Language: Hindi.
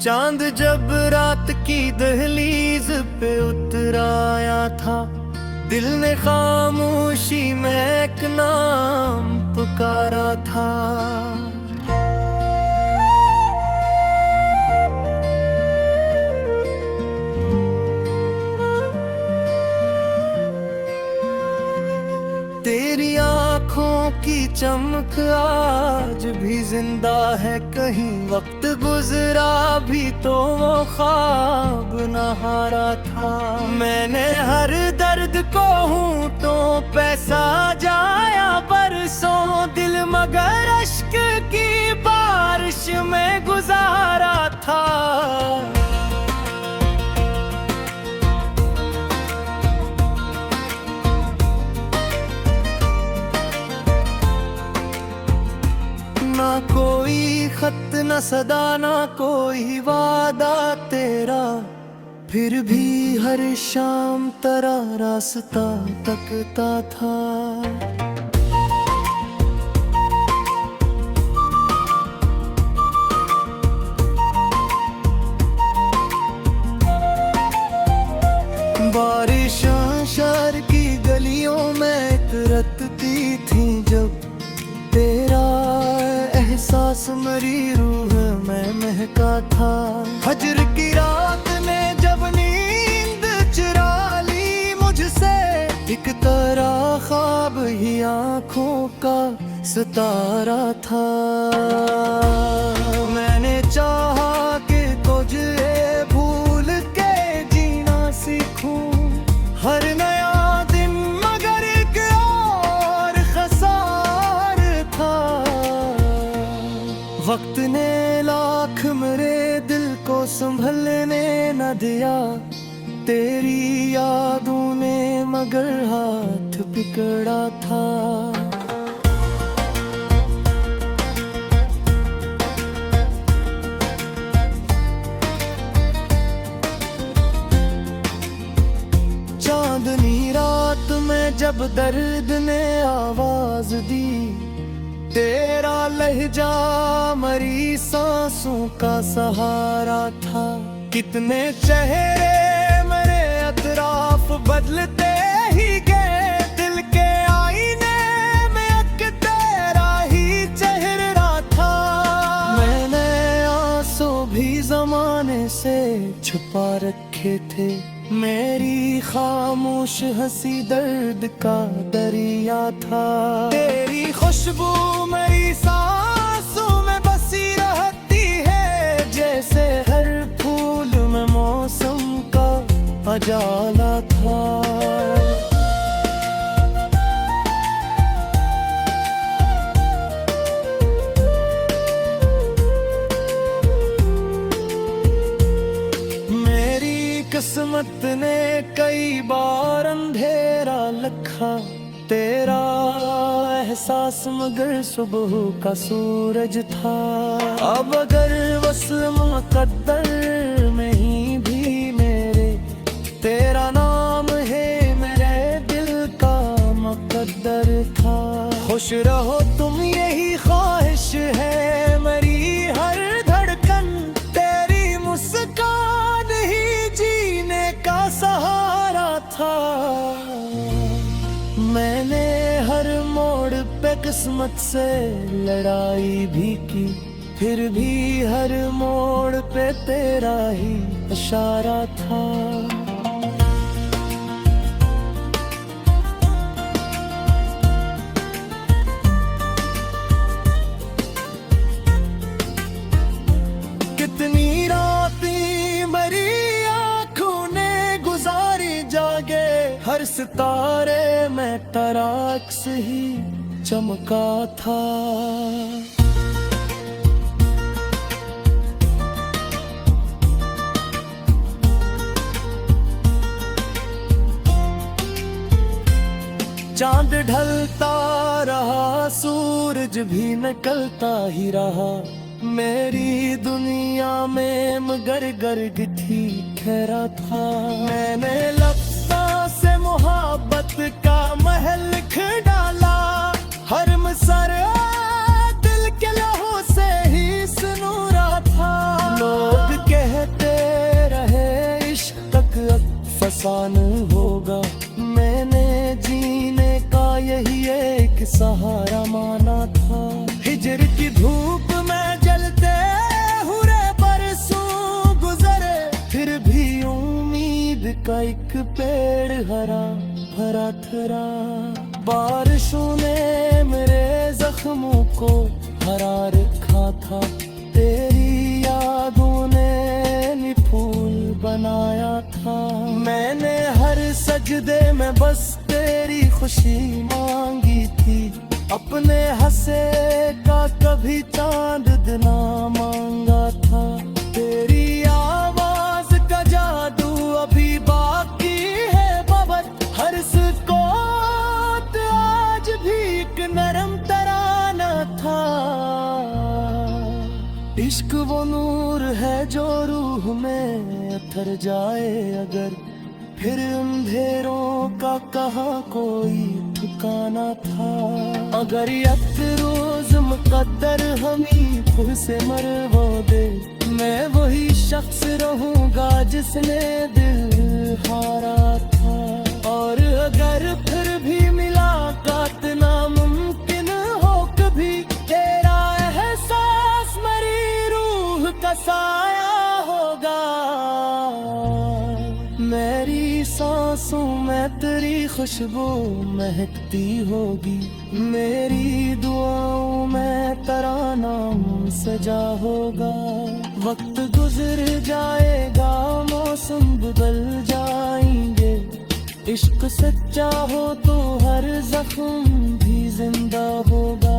चांद जब रात की दहलीज पे उतर आया था, दिल ने खामोशी में एक नाम पुकारा था। तेरी आँखों की चमक आज भी जिंदा है कहीं, वक्त गुजरा भी तो वो ख्वाब न हारा था। मैंने हर दर्द को हूँ तो पैसा जाया परसों, दिल मगर अश्क की बारिश में गुजारा था। ना कोई खत न सदा ना कोई वादा तेरा, फिर भी हर शाम तेरा रास्ता तकता था। बारिशां शहर की गलियों में उतरती थी जब, तेरा एहसास मरी रूह में महका था। फजर की रात ने जब नींद चुरा ली मुझसे, एक तरह ख्वाब ही आँखों का सितारा था। मैंने चाहा कि तुझे भूल के जीना सीखूं, हर नया दिन मगर एक और खसार था। वक्त ने लाख मेरे दिल को संभलने न दिया, तेरी यादों ने मगर हाथ पकड़ा था। चांदनी रात में जब दर्द ने आवाज दी, तेरा लहजा मरी सांसों का सहारा था। कितने चेहरे मेरे अतराफ बदलते ही गए, दिल के आईने में एक तेरा ही चेहरा था। मैंने आंसू भी जमाने से छुपा रखे थे, मेरी खामोश हंसी दर्द का दरिया था। तेरी खुशबू मेरी सांसों में बसी रहती है, जैसे हर फूल में मौसम का अजाला था। किस्मत ने कई बार अंधेरा लखा, तेरा एहसास मगर सुबह का सूरज था। अब अगर वस्ल मुक़द्दर में ही भी मेरे, तेरा नाम है मेरे दिल का मुक़द्दर था। खुश रहो तुम यही ख्वाहिश है मेरी हर धड़कन, तेरी मुस्कान ही जीने का सहारा था। मैंने हर मोड़ पे किस्मत से लड़ाई भी की, फिर भी हर मोड़ पे तेरा ही इशारा था। कितनी रातें मेरी आँखों ने गुजारी जागे, हर सितारे में तेरा अक्स ही चमका था। चांद ढलता रहा, सूरज भी निकलता ही रहा, मेरी दुनिया में मगर गर्ग थी खैरा था। मैंने लफ्ज़ों से मोहब्बत का महल लिख डाला, हर मसर दिल के लहू से ही सुनूरा था। लोग फसान होगा। मैंने जीने का यही एक सहारा माना था। हिजर की धूप में जलते हुए बरसों गुजरे, फिर भी उम्मीद का एक पेड़ हरा भरा थरा। बारिशों ने मेरे जख्मों को हरा रखा था, तेरी यादों ने फूल बनाया था। मैंने हर सजदे में बस तेरी खुशी मांगी थी, अपने हंसे का कभी चांद ना मांगा था। तेरी आवाज का जादू अभी बाकी है बबर, हर सुकूत आज भी एक नरम तराना था। इश्क वो नूर है जो रूह में उतर जाए अगर, फिर अंधेरों का कहाँ कोई ठिकाना था। अगर एक रोज मुकद्दर हमी खुद से मरवा दे, मैं वही शख्स रहूंगा जिसने दिल हारा था। और अगर फिर भी मुलाकात नामुमकिन हो कभी, तेरा एहसास मेरी रूह का साया होगा। मेरी सांसों में तेरी खुशबू महकती होगी, मेरी दुआओं में तेरा नाम सजा होगा। वक्त गुजर जाएगा, मौसम बदल जाएंगे, इश्क सच्चा हो तो हर जख्म भी जिंदा होगा।